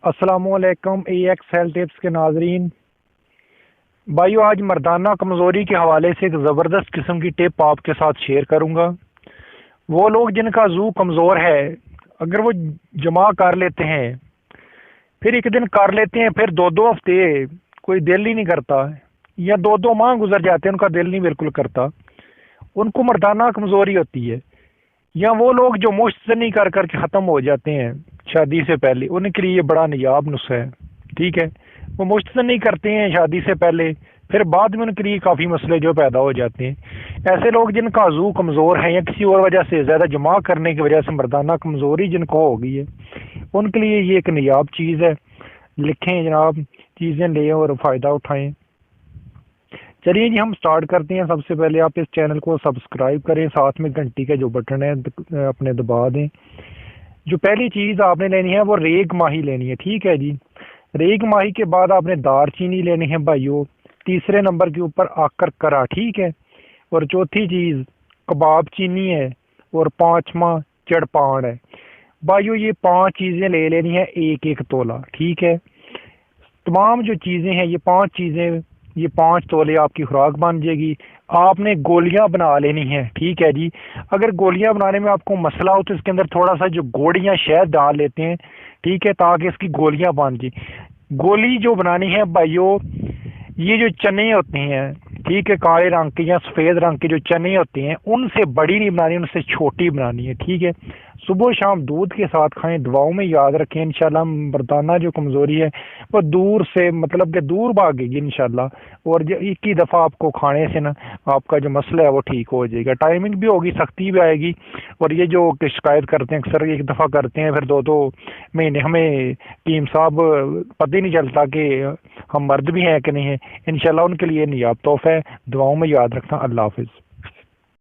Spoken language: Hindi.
अस्सलामुअलैकुम AX हेल्थ टिप्स के नाजरीन। भाइयों, आज मर्दाना कमज़ोरी के हवाले से एक ज़बरदस्त किस्म की टिप आपके साथ शेयर करूंगा। वो लोग जिनका जू कमज़ोर है, अगर वो जमा कर लेते हैं, फिर एक दिन कर लेते हैं, फिर दो दो हफ्ते कोई दिल ही नहीं करता, या दो दो माह गुजर जाते हैं, उनका दिल नहीं बिल्कुल करता, उनको मर्दाना कमज़ोरी होती है। या वो लोग जो मुश्तनी कर कर के ख़त्म हो जाते हैं शादी से पहले, उनके लिए ये बड़ा नायाब नुस्खा है। ठीक है, वो मुश्तनी करते हैं शादी से पहले, फिर बाद में उनके लिए काफ़ी मसले जो पैदा हो जाते हैं। ऐसे लोग जिनका अज़ू कमज़ोर है या किसी और वजह से ज़्यादा जमा करने की वजह से मर्दाना कमज़ोरी जिनको हो गई है, उनके लिए ये एक नायाब चीज़ है। लिखें जनाब, चीज़ें लें और फ़ायदा उठाएं। चलिए जी, हम स्टार्ट करते हैं। सबसे पहले आप इस चैनल को सब्सक्राइब करें, साथ में घंटी का जो बटन है अपने दबा दें। जो पहली चीज़ आपने लेनी है वो रेग माही लेनी है। ठीक है जी, रेग माही के बाद आपने दारचीनी लेनी है भाइयों, तीसरे नंबर के ऊपर आकर करा। ठीक है, और चौथी चीज़ कबाब चीनी है, और पांचवा चड़पान है। भाइयों, ये पांच चीज़ें ले लेनी है, एक एक तोला। ठीक है, तमाम जो चीज़ें हैं, ये पांच चीज़ें, ये 5 तोले आपकी खुराक बन जाएगी। आपने गोलियां बना लेनी है। ठीक है जी, अगर गोलियां बनाने में आपको मसला हो तो इसके अंदर थोड़ा सा जो गोलियां शहद डाल लेते हैं, ठीक है, ताकि इसकी गोलियां बन जाए। गोली जो बनानी है भाइयों, ये जो चने होते हैं, ठीक है, काले रंग के या सफ़ेद रंग के जो चने होते हैं, उनसे बड़ी नहीं बनानी, उनसे छोटी बनानी है। ठीक है, सुबह शाम दूध के साथ खाएं। दुआओं में याद रखें, इंशाल्लाह मर्दाना जो कमज़ोरी है वो दूर से, मतलब कि दूर भागेगी इंशाल्लाह। और जो एक ही दफ़ा आपको खाने से ना आपका जो मसला है वो ठीक हो जाएगा। टाइमिंग भी होगी, सख्ती भी आएगी। और ये जो शिकायत करते हैं अक्सर, एक दफ़ा करते हैं फिर दो दो महीने, हमें टीम साहब पता ही नहीं चलता कि हम मर्द भी हैं कि नहीं है। इंशाल्लाह उनके लिए नियाब तोहफा है। दुआओं में याद रखना। अल्लाह हाफिज़।